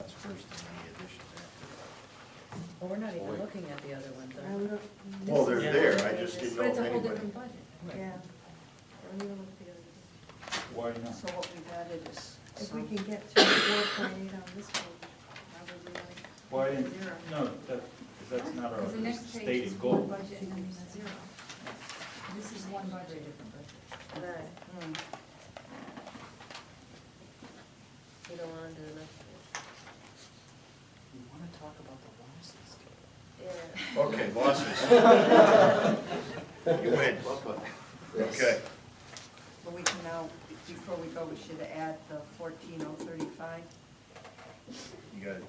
ones first and any additions after Well, we're not even looking at the other ones, are we? that. Well, they're there, I just didn't know But if it's a whole anybody. different budget. Yeah, Don't even look at the others. Why not? So what we've added is if we some, can get through 4.8 on this page, probably like. Why didn't, no, that's not Because the our next page is stated one goal. budget and then a zero. This is one budget. Different budget. Right. We don't want to do the next page. You wanna talk about the losses? Yeah. Okay, losses. You win. Okay, but we can now, before we go, we should add the 14,035. you got it.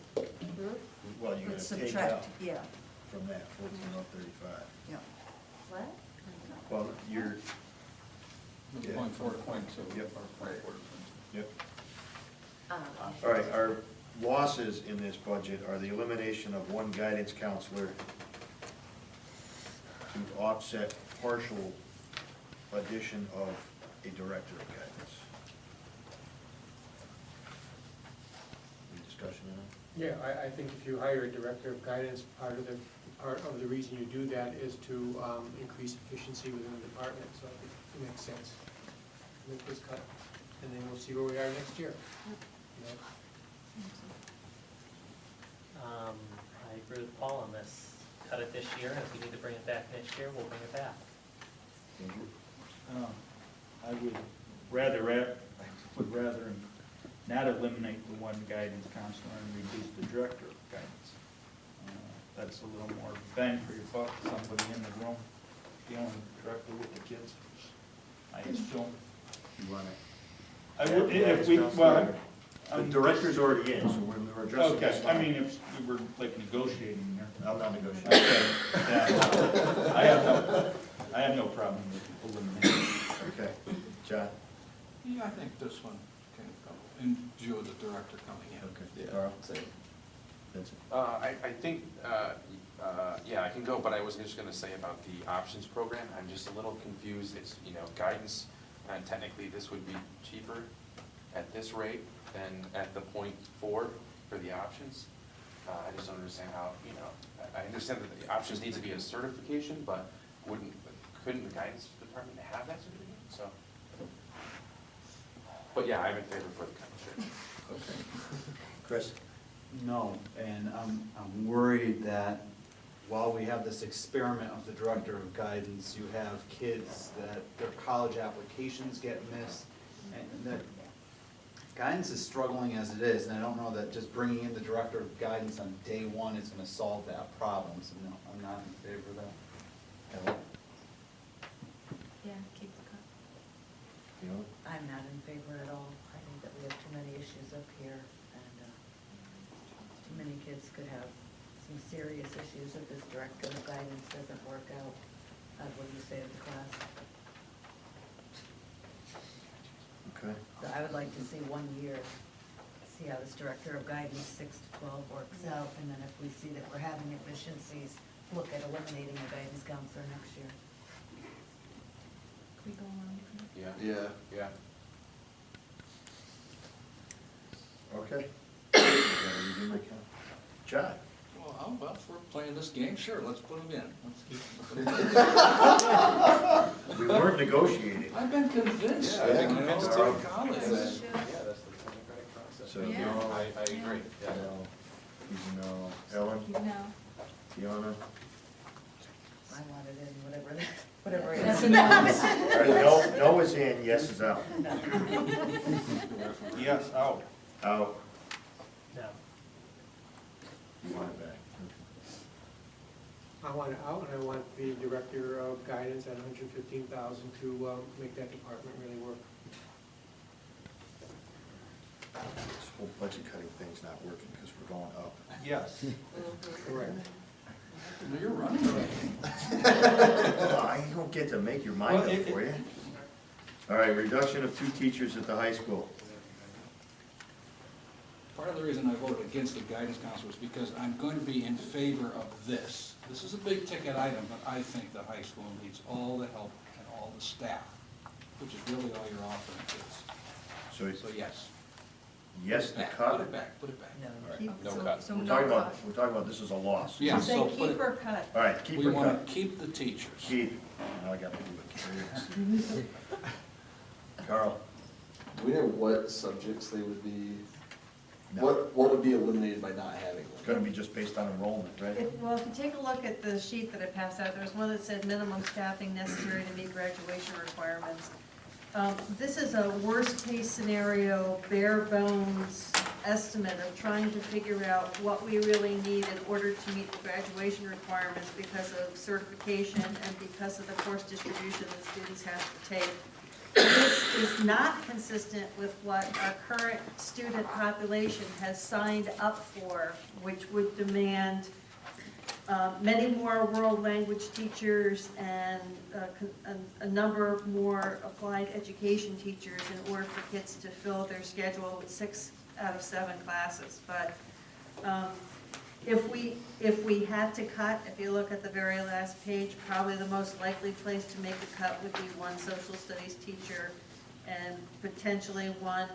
Well, you're gonna Let's take out subtract, yeah, from that 14,035. yeah. What? Well, you're, Yeah. Point four, point two. Yep. Or point four. yep. Ah. All right, our losses in this budget are the elimination of one guidance counselor to offset partial addition of a director of guidance. Any discussion on that? Yeah, I think if you hire a director of guidance, part of the reason you do that is to increase efficiency within the department, so I think it makes sense. Make this cut, and then we'll see where we are next year. You know? I agree with Paul on this. Cut it this year, and if we need to bring it back next year, we'll bring it back. I would rather not eliminate the one guidance counselor and reduce the director of guidance. That's a little more bang for your buck, somebody in the room dealing directly with the kids. I assume. You want I to? would, if we, well. The director's already in, so we're addressing Okay, this. I mean, if we were like negotiating there. I'm not negotiating. Okay, yeah, I have no problem with eliminating. Okay, John? Yeah, I think this one can go, in view of the director coming in. Okay. Carl? Vincent? I think, yeah, I can go, but I was just gonna say about the options program, I'm just a little confused. It's, guidance, and technically this would be cheaper at this rate than at the 0.4 for the options. I just don't understand how, I understand that the options needs to be a certification, but couldn't the guidance department have that certification? So, but yeah, I'm in favor for the kind of Okay. Chris? No, and I'm worried that while we have this experiment of the director of guidance, you have kids that their college applications get missed, and that guidance is struggling as it is, and I don't know that just bringing in the director of guidance on day one is gonna solve that problem, so no, I'm not in favor of that. Ellen? Yeah, keep the cut. You know? I'm not in favor at all. I think that we have too many issues up here, and too many kids could have some serious issues if this director of guidance doesn't work out. What do you say to the class? Okay. So I would like to see 1 year, see how this director of guidance 6 to 12 works out, and then if we see that we're having efficiencies, look at eliminating the guidance counselor next year. Can we go along with that? Yeah. Yeah. Okay. You do my count. John? Well, if we're playing this game, sure, let's put them in. Let's keep We weren't negotiating. I've been convinced. Yeah, I've been convinced too. College. Yeah, that's the democratic process. So, Yeah. no, I agree, yeah. no, no. Ellen? No. Fiona? I want it in, whatever it That's is. enough. All right, no is in, yes is out. Yes, out. Out. No. You want it back. I want it out, and I want the director of guidance at $115,000 to make that department really work. This whole budget cutting thing's not working because we're going up. Yes. Correct. No, you're running away. Well, I don't get to make your mind Well, up for you. All right, reduction of 2 teachers at the high school. Part of the reason I voted against the guidance counselor is because I'm going to be in favor of this. This is a big ticket item, but I think the high school needs all the help and all the staff, which is really all you're offering kids. So So yes. yes to Put cut? it back, put it back. No. All right. Keep- No so- cut. So We're no talking cut. about, we're talking about this is a loss. Yeah, Say so put keep it, or cut. All right, keep we or wanna cut? keep the teachers. Keep. Now I got to do it. Carl? Do we know what subjects they would be, No. what would be eliminated by not having It's them? gonna be just based on enrollment, right? Well, if you take a look at the sheet that I passed out, there was one that said minimum staffing necessary to meet graduation requirements. This is a worst-case scenario, bare bones estimate of trying to figure out what we really need in order to meet the graduation requirements because of certification and because of the course distribution that students have to take. This is not consistent with what our current student population has signed up for, which would demand many more world language teachers and a number more applied education teachers in order for kids to fill their schedule with 6 out of 7 classes. But if we had to cut, if you look at the very last page, probably the most likely place to make a cut would be one social studies teacher and potentially one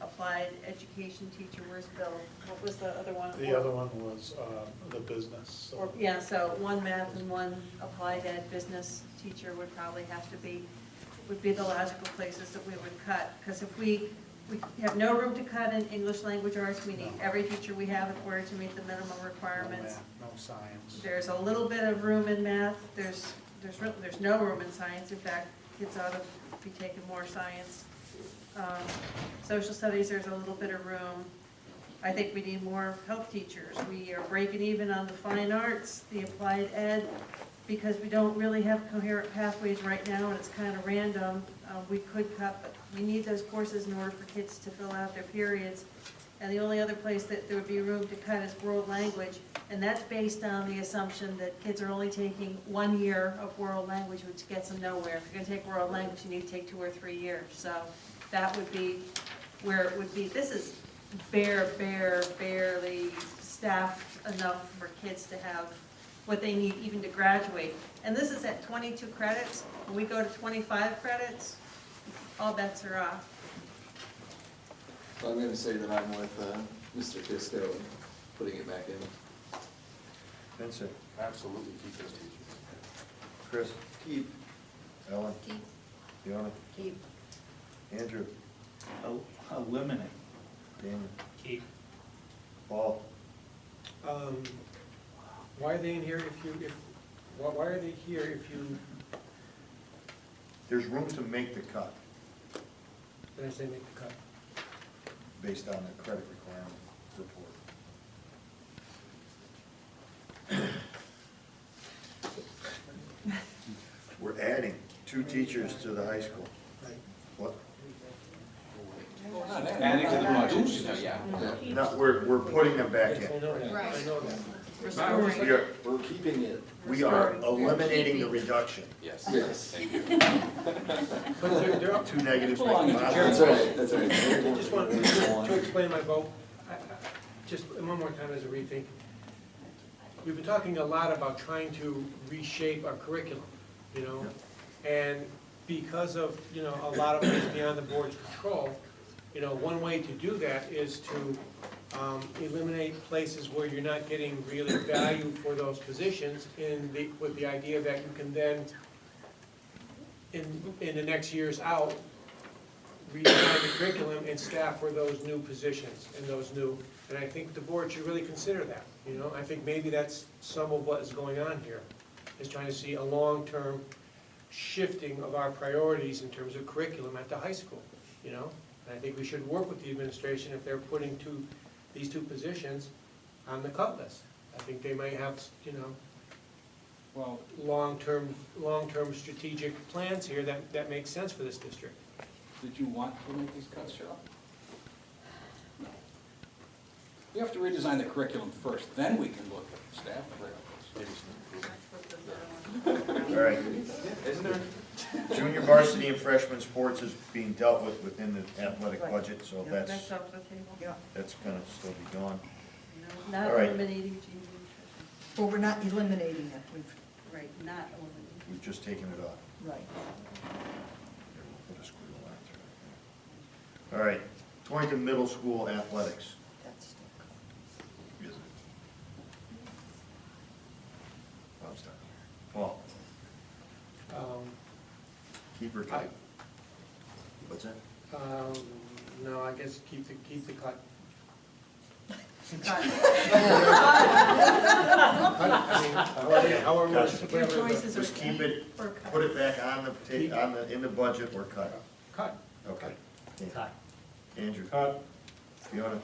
applied education teacher. Where's Bill? What was the other one? The other one was the business. so- Or, yeah, so one math and one applied ed business teacher would probably have to be, would be the logical places that we would cut. Because if we have no room to cut in English language arts, we need every teacher we have in order to meet the minimum No requirements. math, no science. There's a little bit of room in math, there's no room in science, in fact, kids ought to be taking more science. Social studies, there's a little bit of room. I think we need more health teachers. We are breaking even on the fine arts, the applied ed, because we don't really have coherent pathways right now, and it's kind of random. We could cut, but we need those courses in order for kids to fill out their periods. And the only other place that there would be room to cut is world language, and that's based on the assumption that kids are only taking 1 year of world language, which gets them nowhere. If you're gonna take world language, you need to take 2 or 3 years. So that would be where it would be. This is barely staffed enough for kids to have what they need even to graduate. And this is at 22 credits. When we go to 25 credits, all bets are off. So I'm gonna say that I'm with Mr. Kisco and putting it back in. Vincent? Absolutely keep those teachers. Chris? Keep. Ellen? Keep. Fiona? Keep. Andrew? Eliminate. Daniel? Keep. Paul? Why are they in here why are they here if you, There's room to make the cut then I say make the cut? based on the credit requirement report. We're adding 2 teachers to the high school. Right. What? Well, not adding, Adding to the budget. No, yeah. No, we're putting them back Yes, I in. know that, I Right. know that. Restoring. We are, We're keeping it. we are eliminating the reduction. Yes. Yes. Thank you. But they're up 2 negatives make Hold a on, That's positive. right, that's right. I just want to explain my vote, just one more time as a rethink. We've been talking a lot about trying to reshape our curriculum, you know? And because of, a lot of it is beyond the board's control, one way to do that is to eliminate places where you're not getting really value for those positions with the idea that you can then, in the next years out, redesign the curriculum and staff for those new positions and I think the board should really consider that, I think maybe that's some of what is going on here, is trying to see a long-term shifting of our priorities in terms of curriculum at the high school, And I think we should work with the administration if they're putting these 2 positions on the cut list. I think they might have, well, long-term strategic plans here that make sense for this district. did you want to make these cuts, Cheryl? No. We have to redesign the curriculum first, then we can look at staff and All right. Isn't there? Junior varsity and freshman sports is being dealt with within the athletic Right. budget, so Yeah, that's off the table. Yeah. gonna still be gone. Not All right. eliminating GV nutrition. Well, we're not eliminating it, we've, right, not eliminating, We've just taken it off. right. Put a squiggle on it. All right, Torrington Middle School athletics. That's still covered. Is it? I'm stuck. Paul, keep or cut? What's that? No, I guess keep the cut. However, Gotcha. Your choices are. Just keep it, or cut. put it back on in the budget or cut? Cut. Okay. Cut. Andrew? Cut. Fiona?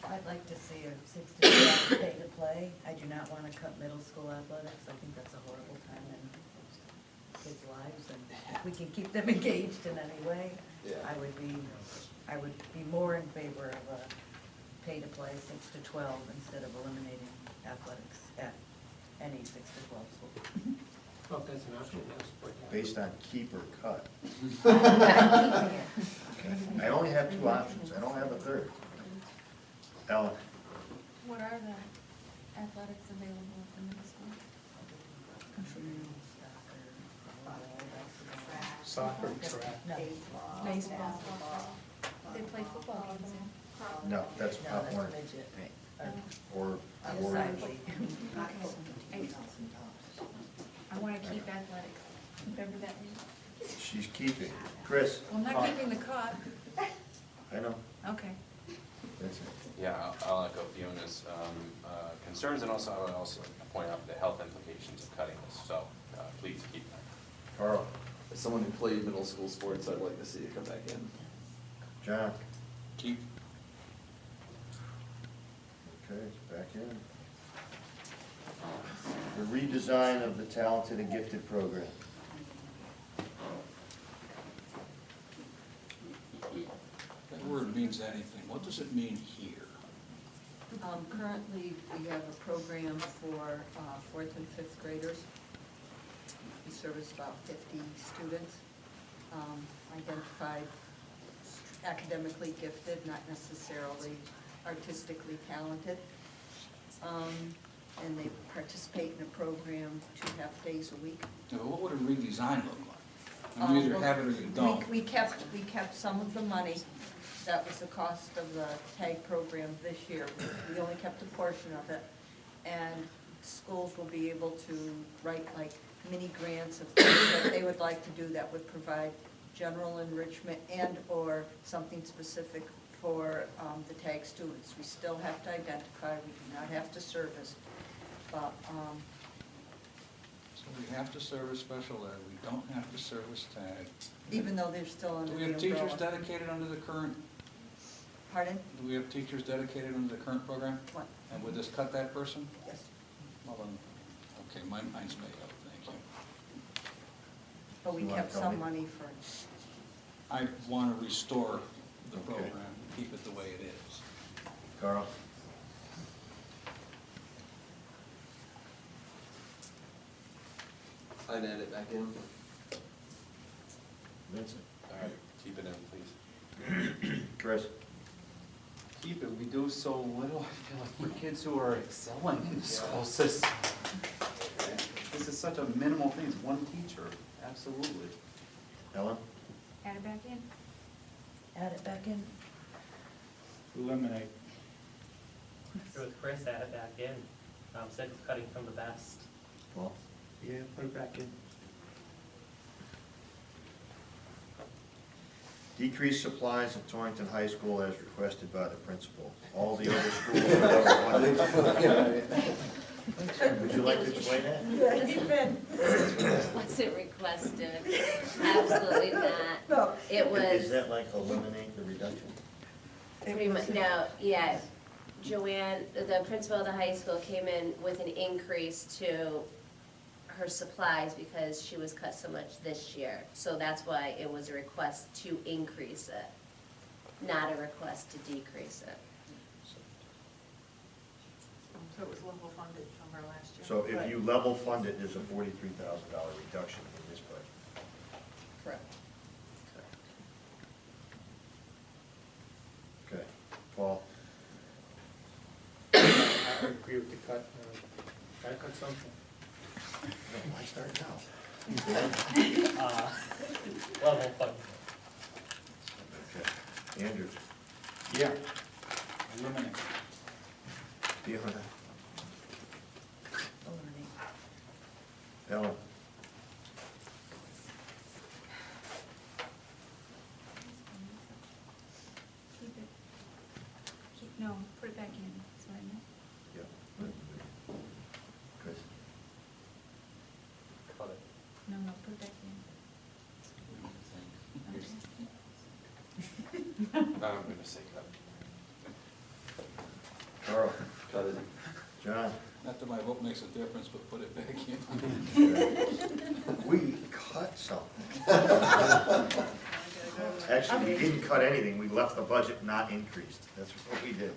I'd like to see a 6 to 12 pay to play. I do not want to cut middle school athletics. I think that's a horrible time in kids' lives, and if we can keep them engaged in any way, Yeah. I would be more in favor of a pay to play 6 to 12 instead of eliminating athletics at any 6 to 12 school. Well, if that's an option, I'll support that. Based on keep or cut? I only have two options, I don't have a third. Ellen? What are the athletics available at the middle school? Soccer, track. No. Baseball. They play football games in. No, that's No, Pop that's Warner. midget, right. Or, Undecidedly. I wanna keep athletics, whatever that means. she's keeping. Chris? Well, I'm not keeping the cut. I know, Okay. that's it. Yeah, I'll echo Fiona's concerns, and also, I would also point out the health implications of cutting this, so please keep that. Carl? As someone who played middle school sports, I'd like to see it come back in. John? Keep. Okay, it's back in. The redesign of the talented and gifted program. That word means anything. What does it mean here? Currently, we have a program for fourth and fifth graders. We service about 50 students, identified academically gifted, not necessarily artistically talented. And they participate in a program 2.5 days a week. Now, what would a redesign look like? You either have it or you don't. We kept some of the money. That was the cost of the TAG program this year. We only kept a portion of it. And schools will be able to write like mini grants of things that they would like to do that would provide general enrichment and/or something specific for the TAG students. We still have to identify, we do not have to service, but, So we have to service special ed, we don't have to service tag. even though they're still under Do the we umbrella. have teachers dedicated under the current, Pardon? do we have teachers dedicated under the current program? What? And would this cut that person? Yes. Well then, okay, mine's made up, thank you. But we You wanna kept tell some me? money for, I want to restore the Okay. program, keep it the way it is. Carl? I'd add it back in. Vincent? All right, keep it in, please. Chris? Keep it, we do so little, I feel like, for kids who are excelling in the school system. This is such a minimal thing, it's one teacher, absolutely. Ellen? Add it back in. Add it back in. Eliminate. With Chris, add it back in. Instead of cutting from the best. Paul? Yeah, put it back in. Decrease supplies at Torrington High School as requested by the principal. All the other schools are level funded. Would you like to explain that? Yeah, keep in. Wasn't requested, absolutely not. No. It was Is that like eliminate the reduction? pretty much, no, yeah. Joanne, the principal of the high school came in with an increase to her supplies because she was cut so much this year. So that's why it was a request to increase it, not a request to decrease it. So it was level funded from our last year. So if you level fund it, there's a $43,000 reduction in this budget. Correct. Okay. Paul? I agree with the cut. Gotta cut something. Why start now? Level fund. Okay. Andrew? Yeah. Eliminate. Fiona, Eliminate. Ellen, Keep it, no, put it back in, that's what I meant. yeah. Chris, Cut it. No, put it back in. I'm gonna say cut. Carl, Cut it. John. Not that my vote makes a difference, but put it back in. We cut something. Actually, we didn't cut anything, we left the budget not increased, that's what we did.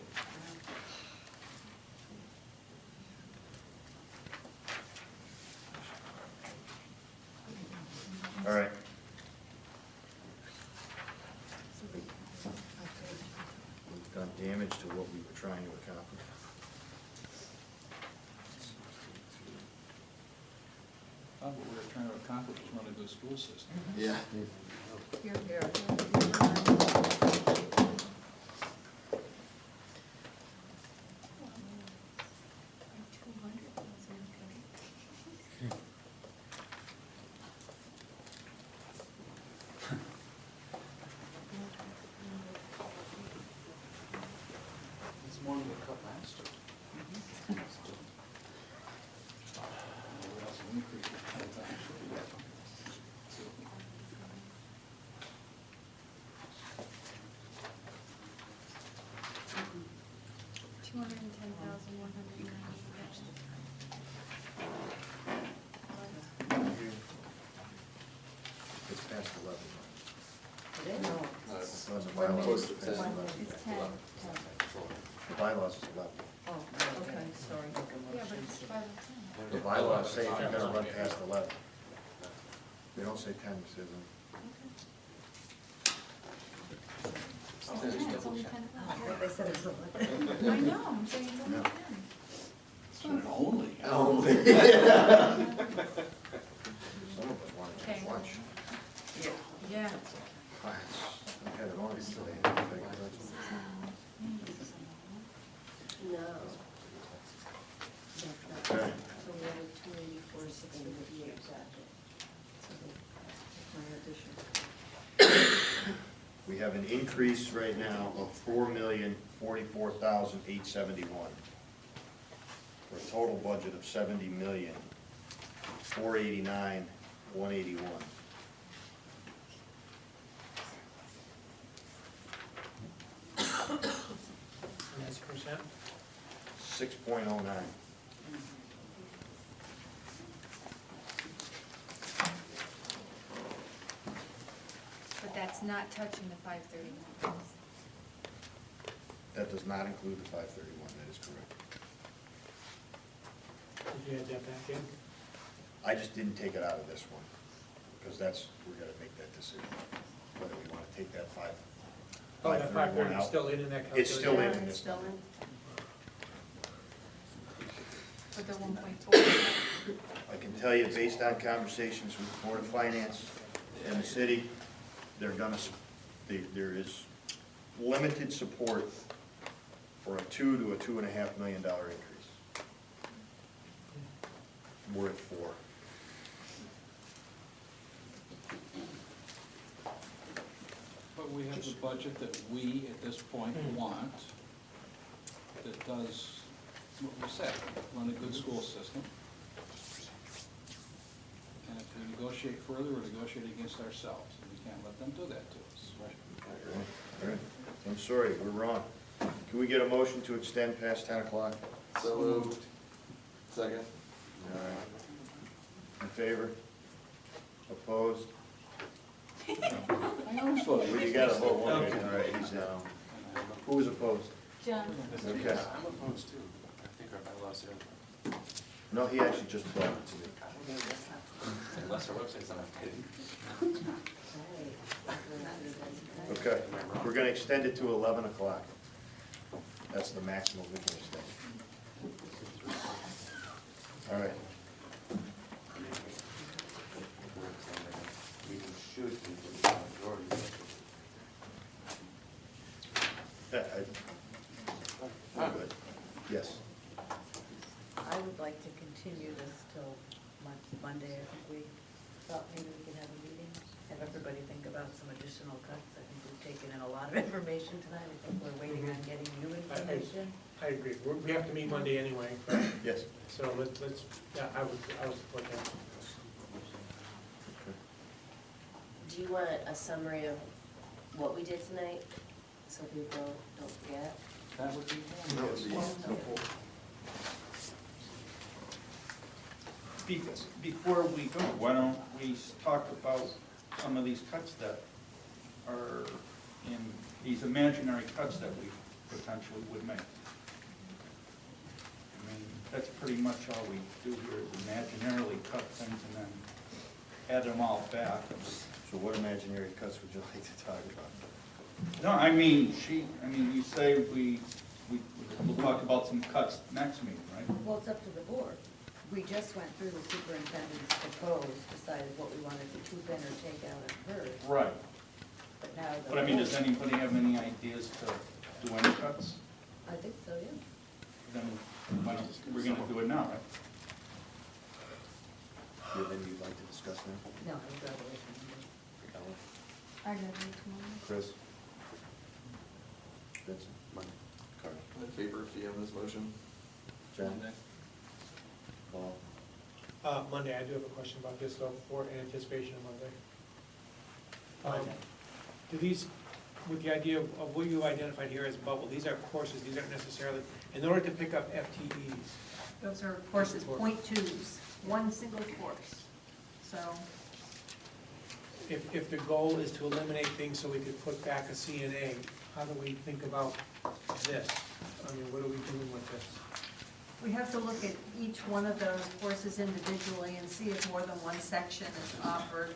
All right. We've done damage to what we were trying to accomplish. What we were trying to accomplish was run a good school system. Yeah. Here, here. It's more than we cut last year. We also increased it 10 times. It's past 11. No. It's on the bylaws, Close to it's past 10. 11. It's 10. The bylaws is 11. Oh, okay, sorry. Yeah, but it's 5 The bylaws say if you're gonna run past 11. They don't say 10, it says, It's only 10. They said it's 11. I know, I'm saying it's only No. 10. Only. Only. some of us want to Okay. watch. Yeah. I had it on today. No. Okay. So we added 284, 688 back. My addition. We have an increase right now of $4,044,871 for a total budget of $70,489,181. And that's percent? 6.09. But that's not touching the 531. That does not include the 531, that is correct. Did you add that back in? I just didn't take it out of this one, because that's, we're gonna make that decision, whether we wanna take that Oh, that 530 is out. still in that calculation? It's still in It's this still number. in. With the 1.4. I can tell you, based on conversations with the Board of Finance and the city, they're gonna, there is limited support for a $2 to $2.5 million increase. We're at 4. But we have the budget that we, at this point, want, that does what we said, run a good school system. And if we negotiate further, we're negotiating against ourselves, and we can't let them do that to us. All right. I'm sorry, we're wrong. Can we get a motion to extend past 10 o'clock? So moved. Second. All right. In favor? Opposed? I always voted. Well, you gotta vote one way. All right, he's down. Who was opposed? John. Okay. I'm opposed too. I think our bylaws are, No, he actually just brought it to me. unless our website's not updated. Okay, we're gonna extend it to 11 o'clock. That's the maximum we can extend. All right. We should, majority. I would like to continue this till Monday. I think we thought maybe we could have a meeting, have everybody think about some additional cuts. I think we've taken in a lot of information tonight. I think we're waiting on getting new information. I agree. We have to meet Monday anyway, Yes. so let's, yeah, I would support that. Do you want a summary of what we did tonight, so people don't forget? That would be That would be helpful. Before we go, why don't we talk about some of these cuts that are in, these imaginary cuts that we potentially would make? I mean, that's pretty much all we do here, is imaginarily cut things and then add them all back. So what imaginary cuts would you like to talk about? No, I mean, you say we'll talk about some cuts next meeting, right? Well, it's up to the board. We just went through the superintendent's proposed, decided what we wanted to keep in or take out of hers. Right. But now the. But I mean, does anybody have any ideas to do any cuts? I think so, yeah. Then why don't, we're gonna do it now, right? Do you have any you'd like to discuss now? No, I would rather wait for Monday. Ellen? I graduate tomorrow. Chris? Vincent? Monday. Carl? In favor of fee on this motion? John? Paul? Monday, I do have a question about this, though, for in anticipation of Monday. Do these, with the idea of what you identified here as bubble, these are courses, these aren't necessarily, in order to pick up FTEs? Those are courses, .2s, one single course. So, If the goal is to eliminate things so we could put back a CNA, how do we think about this? I mean, what are we doing with this? we have to look at each one of those courses individually and see if more than one section is offered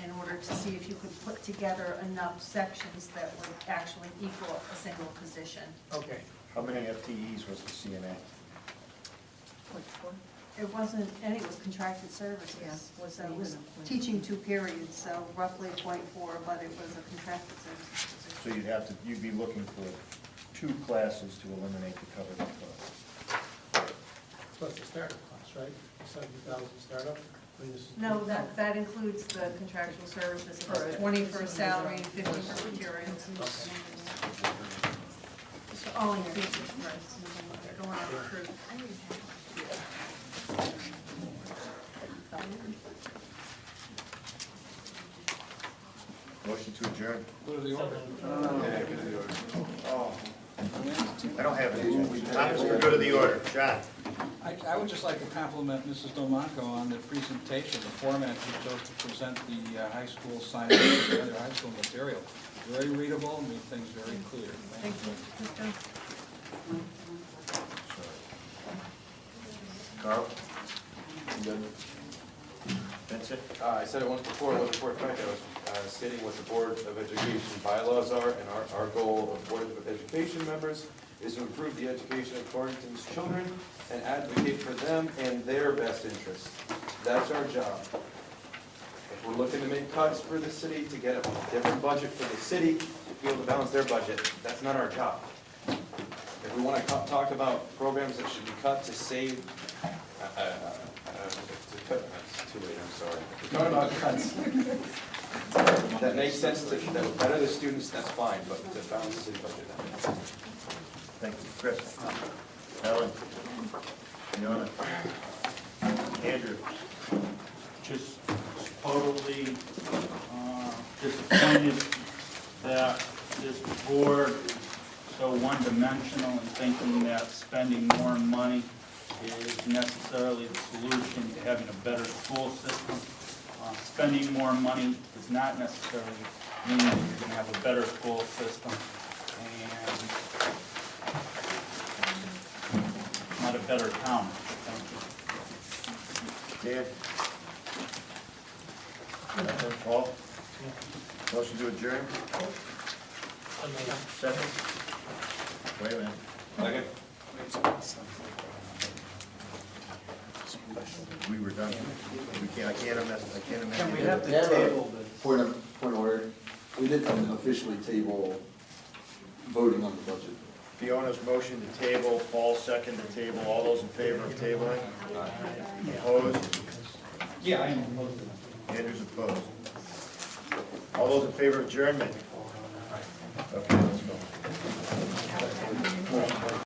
in order to see if you could put together enough sections that would actually equal a single position. Okay. How many FTEs was the CNA? It wasn't, and it was contracted services, Yeah, was, wasn't was even a point. teaching 2 periods, so roughly .4, but it was a contracted services position. So you'd be looking for 2 classes to eliminate to cover that cost. Plus the startup cost, right? 70,000 startup? I mean, this is- No, that includes the contractual services, for 20 for salary and 50 for materials. Okay. So all inclusive, right? Going on recruit. Motion to adjourn? Go to the order. Yeah, go to the order. Oh, I don't have any. Thomas, we're go to the order. John? I would just like to compliment Mrs. Delmonco on the presentation, the format she chose to present the high school science and the other high school material. Very readable, made things very clear. Thank you, Mr. Carl? You good? Vincent? I said it once before, it wasn't for a fact, I was stating what the Board of Education bylaws are, and our goal of Board of Education members is to improve the education of Torrington's children and advocate for them and their best interests. That's our job. If we're looking to make cuts for the city, to get a different budget for the city, to be able to balance their budget, that's not our job. If we want to talk about programs that should be cut to save, that's too late, I'm sorry. If we're talking about cuts that make sense, that will better the students, that's fine, but to balance the city budget, no. Thank you. Chris? Ellen? Fiona? Andrew? Just totally disappointed that this board is so one-dimensional in thinking that spending more money is necessarily the solution to having a better school system. Spending more money does not necessarily mean that you're going to have a better school system and not a better town. Thank you. Dan? Nothing. Paul? Motion to adjourn? Second? Wait a minute. We were done. I can't amend. Can we have I have a point of order. We didn't officially table voting on the budget. Fiona's motion to table, Paul second to table, all those in favor of tabling? Opposed? Yeah, I am opposed to that. Andrew's opposed. All those in favor of adjournment?